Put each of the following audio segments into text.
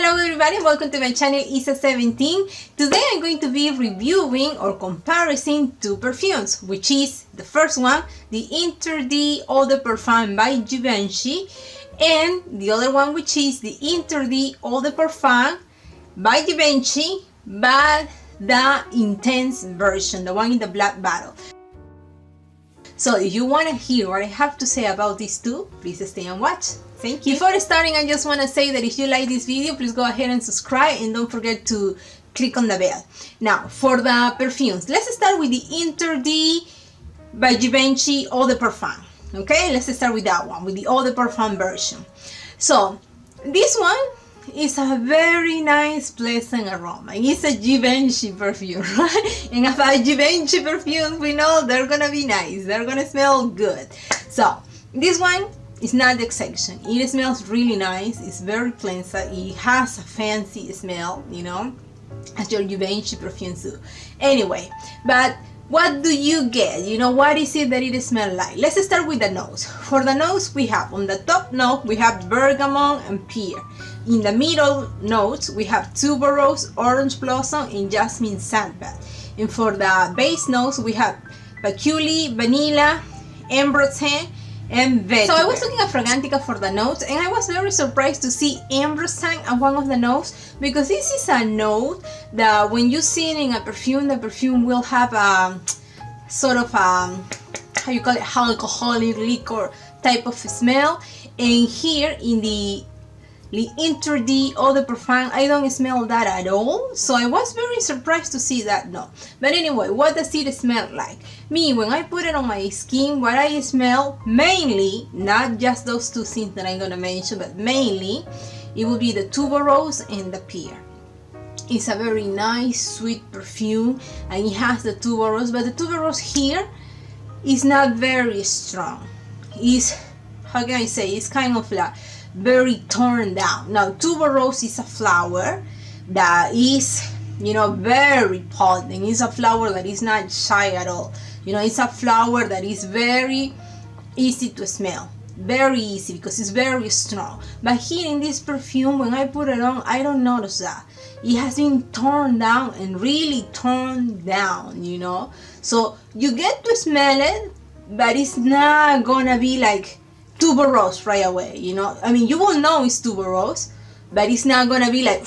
Hello everybody, welcome to my channel Isa17. Today I'm going to be reviewing or comparing two perfumes, which is the first one, the Interdit Eau de Parfum by Givenchy, and the other one, which is the Interdit Eau de Parfum by Givenchy, but the intense version, the one in the black bottle. So if you want to hear what I have to say about these two, please stay and watch. Thank you. Before starting, I just want to say that if you like this video, please go ahead and subscribe and don't forget to click on the bell. Now, for the perfumes, let's start with the Interdit by Givenchy Eau de Parfum. Okay, let's start with that one, with the Eau de Parfum version. So, this one is a very nice, pleasant aroma. It's a Givenchy perfume, right? And about Givenchy perfumes, we know they're gonna be nice. They're gonna smell good. So, this one is not the exception. It smells really nice. It's very cleansing. It has a fancy smell, you know, as your Givenchy perfumes do. Anyway, but what do you get? You know, what is it that it smells like? Let's start with the nose. For the nose, we have on the top note, we have bergamot and pear. In the middle notes, we have tuberose, orange blossom, and jasmine sandalwood. And for the base notes, we have patchouli, vanilla, ambroxan, and vetiver. So I was looking at Fragrantica for the notes, and I was very surprised to see ambroxan as one of the notes, because this is a note that when you see it in a perfume, the perfume will have a sort of a, how you call it, alcoholic liquor type of smell. And here in the Interdit Eau de Parfum, I don't smell that at all. So I was very surprised to see that note. But anyway, what does it smell like? Me, when I put it on my skin, what I smell mainly, not just those two things that I'm gonna mention, but mainly, it will be the tuberose and the pear. It's a very nice, sweet perfume, and it has the tuberose, but the tuberose here is not very strong. It's, how can I say, it's kind of like very toned down. Now, tuberose is a flower that is, you know, very potent. It's a flower that is not shy at all. You know, it's a flower that is very easy to smell. Very easy because it's very strong. But here in this perfume, when I put it on, I don't notice that. It has been toned down and really toned down, you know. So you get to smell it, but it's not gonna be like tuberose right away, you know. I mean, you will know it's tuberose, but it's not gonna be like,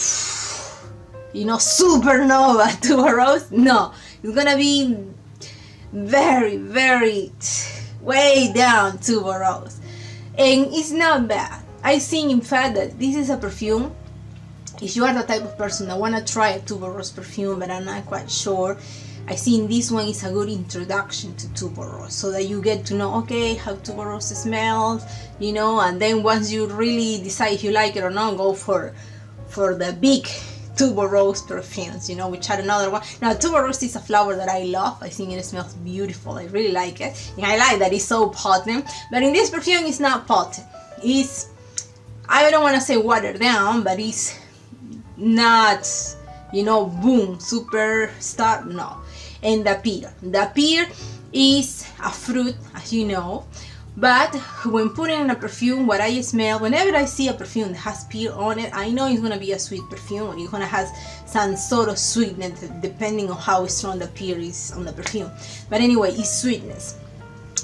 you know, supernova tuberose. No, it's gonna be very, very way down tuberose, and it's not bad. I think, in fact, that this is a perfume. If you are the type of person that wanna try a tuberose perfume, but I'm not quite sure, I think this one is a good introduction to tuberose, so that you get to know, okay, how tuberose smells, you know, and then once you really decide if you like it or not, go for the big tuberose perfumes, you know, which are another one. Now, tuberose is a flower that I love. I think it smells beautiful. I really like it, and I like that it's so potent. But in this perfume, it's not potent. It's, I don't want to say watered down, but it's not, you know, boom, superstar, no. And the pear is a fruit, as you know, but when putting in a perfume, what I smell, whenever I see a perfume that has pear on it, I know it's gonna be a sweet perfume, or it's gonna have some sort of sweetness depending on how strong the pear is on the perfume. But anyway, it's sweetness.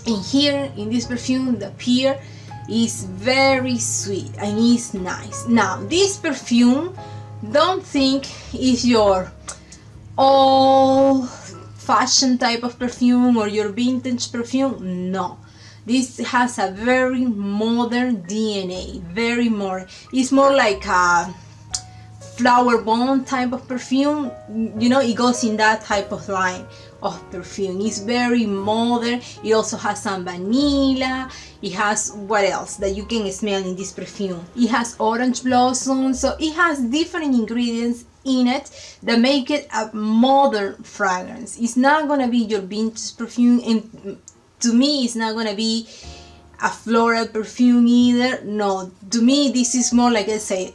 And here in this perfume, the pear is very sweet and it's nice. Now, this perfume, don't think is your all fashion type of perfume or your vintage perfume. No, this has a very modern DNA, very modern. It's more like a flower bomb type of perfume, you know. It goes in that type of line of perfume. It's very modern. It also has some vanilla. It has, what else that you can smell in this perfume? It has orange blossom, so it has different ingredients in it that make it a modern fragrance. It's not gonna be your vintage perfume, and to me it's not gonna be a floral perfume either. No, to me this is more like, I say,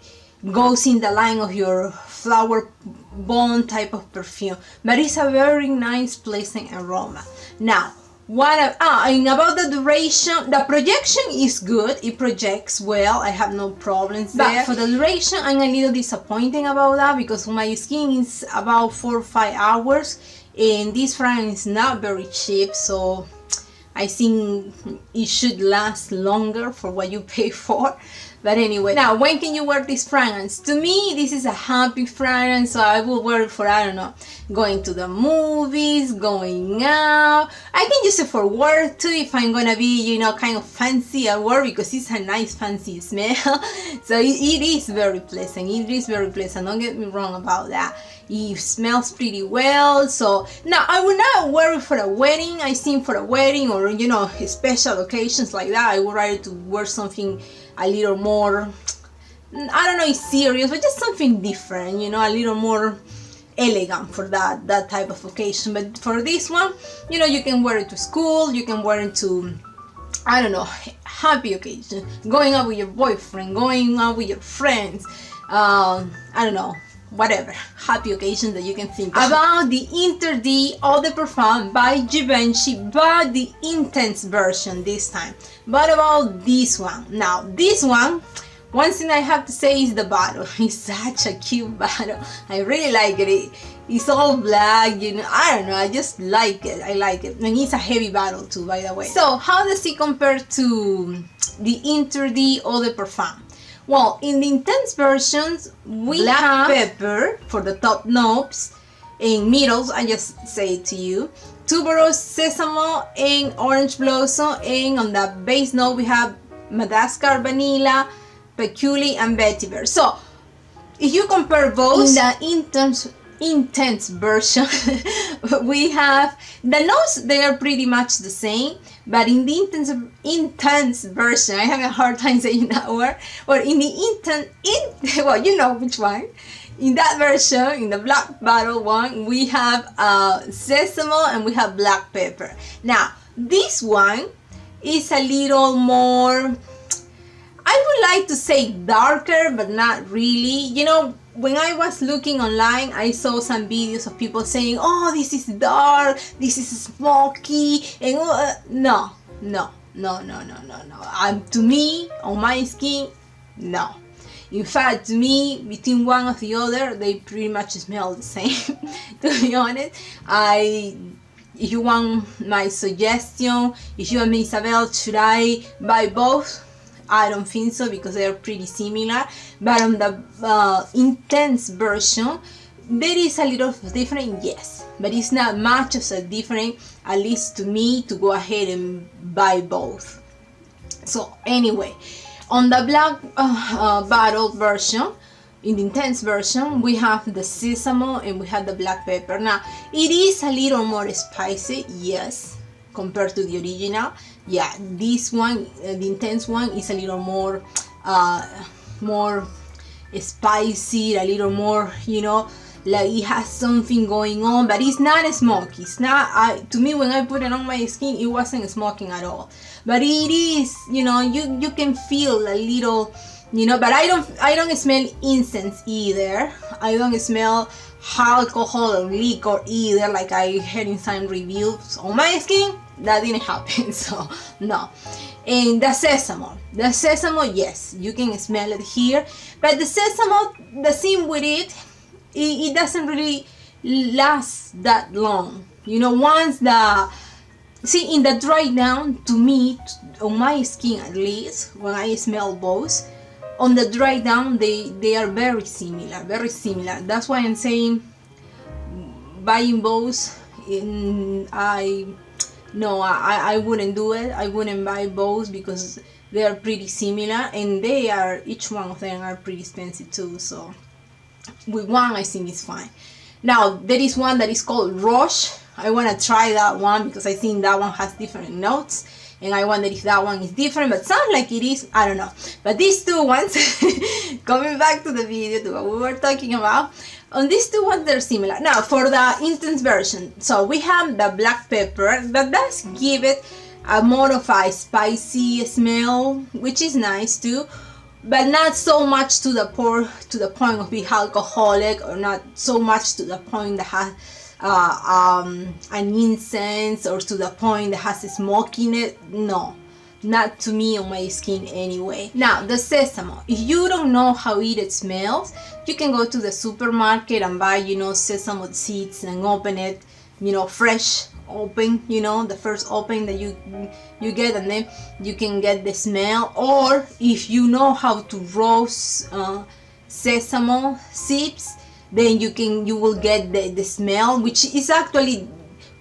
goes in the line of your flower bomb type of perfume, but it's a very nice, pleasant aroma. Now, And about the duration, the projection is good. It projects well. I have no problems there. But for the duration, I'm a little disappointed about that because my skin is about 4 or 5 hours, and this fragrance is not very cheap, so I think it should last longer for what you pay for. But anyway, now when can you wear this fragrance? To me, this is a happy fragrance, so I will wear it for, I don't know, going to the movies, going out. I can use it for work too if I'm gonna be, you know, kind of fancy at work, because it's a nice fancy smell. So it is very pleasant. It is very pleasant. Don't get me wrong about that. It smells pretty well. So now I would not wear it for a wedding. I think for a wedding or, you know, special occasions like that, I would rather to wear something a little more, I don't know, it's serious, but just something different, you know, a little more elegant for that type of occasion. But for this one, you know, you can wear it to school, you can wear it to, I don't know, happy occasion, going out with your boyfriend, going out with your friends, I don't know, whatever happy occasion that you can think of. About the Interdit Eau de Parfum by Givenchy, but the intense version this time. But about this one, now this one thing I have to say is the bottle. It's such a cute bottle. I really like it. It's all black, you know, I don't know, I just like it. I like it. And it's a heavy bottle too, by the way. So how does it compare to the Interdit Eau de Parfum? Well, in the intense versions, we have pepper for the top notes. In middles, I just say it to you, tuberose, sesame, and orange blossom. And on the base note, we have Madagascar vanilla, patchouli, and vetiver. So, if you compare both, in the intense version, we have the notes, they are pretty much the same, but in the intense version, I have a hard time saying that word, or in the well, you know which one. In that version, in the black bottle one, we have sesame and we have black pepper. Now, this one is a little more, I would like to say darker, but not really. You know, when I was looking online, I saw some videos of people saying, oh, this is dark, this is smoky, and no. To me, on my skin, no. In fact, to me, between one or the other, they pretty much smell the same. To be honest, if you want my suggestion, if you want me, Isabel, should I buy both? I don't think so, because they are pretty similar. But on the intense version, there is a little different, yes, but it's not much of a different, at least to me, to go ahead and buy both. So anyway, on the black bottle version, in the intense version, we have the sesame and we have the black pepper. Now, it is a little more spicy, yes, compared to the original. Yeah, this one, the intense one, is a little more spicy, a little more, you know, like it has something going on, but it's not smoky. It's not, to me, when I put it on my skin, it wasn't smoking at all. But it is, you know, you can feel a little, you know, but I don't smell incense either. I don't smell alcohol or liquor either, like I heard in some reviews on my skin. That didn't happen, so no. And the sesame, yes, you can smell it here, but the sesame, the thing with it doesn't really last that long. You know, once in the dry down, to me, on my skin at least, when I smell both, on the dry down, they are very similar. That's why I'm saying buying both, I wouldn't do it. I wouldn't buy both because they are pretty similar, and each one of them are pretty expensive too. So with one, I think it's fine. Now, there is one that is called Roche. I want to try that one because I think that one has different notes, and I wonder if that one is different, but sounds like it is. I don't know. But these two ones, coming back to the video, to what we were talking about, on these two ones, they're similar. Now, for the intense version, so we have the black pepper that does give it a more of a spicy smell, which is nice too, but not so much to the point of being alcoholic, or not so much to the point that has an incense or to the point that has a smoke in it. No, not to me on my skin anyway. Now the sesame, if you don't know how it smells, you can go to the supermarket and buy, you know, sesame seeds and open it, you know, fresh, open, you know, the first open that you get, and then you can get the smell. Or if you know how to roast sesame seeds, then you will get the smell, which is actually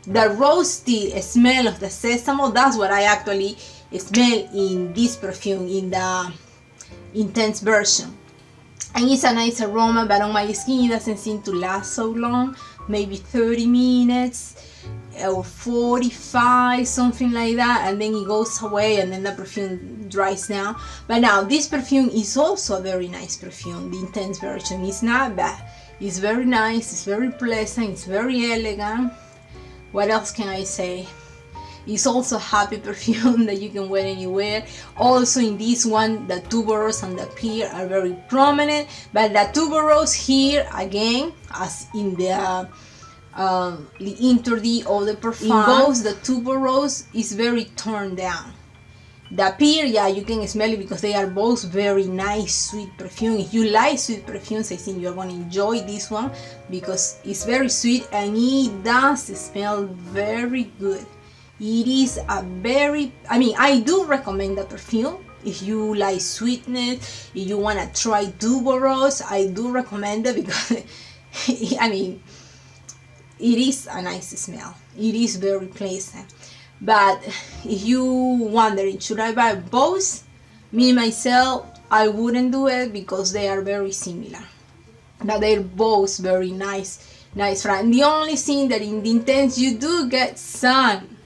the roasty smell of the sesame. That's what I actually smell in this perfume, in the intense version. And it's a nice aroma, but on my skin it doesn't seem to last so long, maybe 30 minutes or 45, something like that, and then it goes away and then the perfume dries down. But now this perfume is also a very nice perfume. The intense version is not bad. It's very nice, it's very pleasant, it's very elegant. What else can I say? It's also a happy perfume that you can wear anywhere. Also in this one, the tuberose and the pear are very prominent, but the tuberose here again, as in the L'Interdit or the perfume, in both the tuberose is very turned down. The pear, yeah, you can smell it because they are both very nice sweet perfume. If you like sweet perfumes, I think you're going to enjoy this one because it's very sweet and it does smell very good. It is a very, I do recommend the perfume. If you like sweetness, if you want to try tuberose, I do recommend it because, it is a nice smell. It is very pleasant. But if you wondering, should I buy both? Me, myself, I wouldn't do it because they are very similar. But they're both very nice friend. The only thing that in the intense you do get some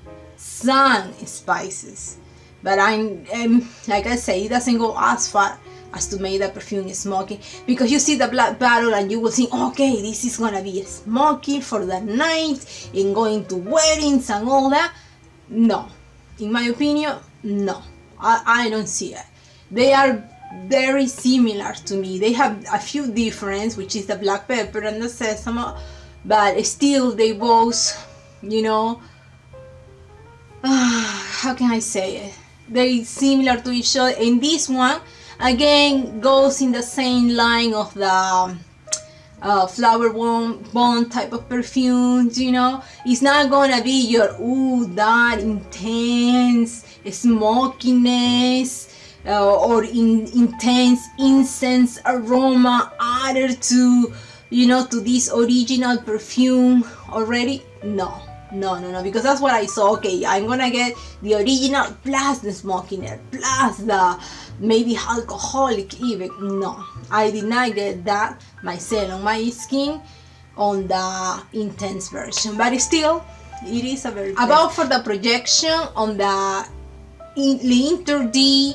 spices, but like I say, it doesn't go as far as to make the perfume smoky, because you see the black bottle and you will think, okay, this is gonna be smoky for the night and going to weddings and all that. No, in my opinion, no, I don't see it. They are very similar to me. They have a few differences, which is the black pepper and the sesame, but still they both, you know, how can I say it? They're similar to each other. And this one again goes in the same line of the flower bomb type of perfumes, you know. It's not gonna be your that intense smokiness or intense incense aroma added to, you know, to this original perfume already. No, because that's what I saw. Okay, I'm gonna get the original plus the smokiness plus the maybe alcoholic even. No, I did not get that myself on my skin on the intense version, but still it is a very about for the projection on the L'Interdit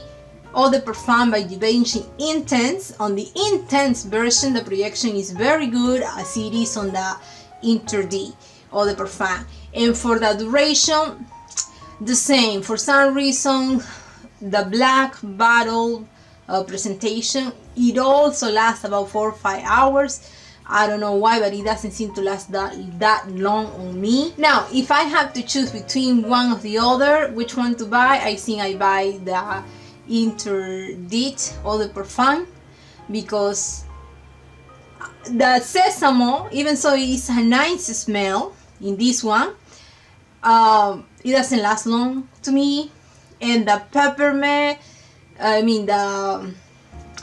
Eau de Parfum by Givenchy Intense. On the intense version, the projection is very good as it is on the Interdit Eau de Parfum. And for the duration, the same. For some reason, the black bottle presentation, it also lasts about 4 or 5 hours. I don't know why, but it doesn't seem to last that long on me. Now, if I have to choose between one or the other, which one to buy, I think I buy the Interdit Eau de Parfum, because the sesame, even though it's a nice smell in this one, it doesn't last long to me. And the peppermint, the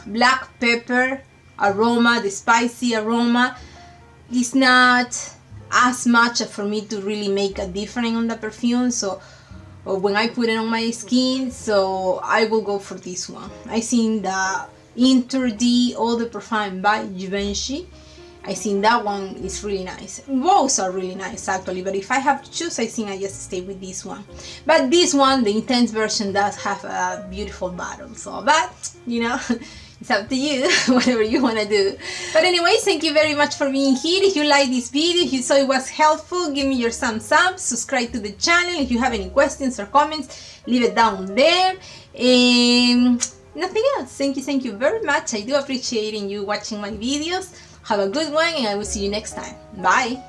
black pepper aroma, the spicy aroma, is not as much for me to really make a difference on the perfume. So when I put it on my skin, so I will go for this one. I think the Interdit Eau de Parfum by Givenchy, I think that one is really nice. Both are really nice actually, but if I have to choose, I think I just stay with this one. But this one, the intense version, does have a beautiful bottle. So, but you know, it's up to you, whatever you want to do. But anyways, thank you very much for being here. If you like this video, if you saw it was helpful, give me your thumbs up, subscribe to the channel. If you have any questions or comments, leave it down there. Nothing else. Thank you very much. I do appreciate you watching my videos. Have a good one, and I will see you next time. Bye!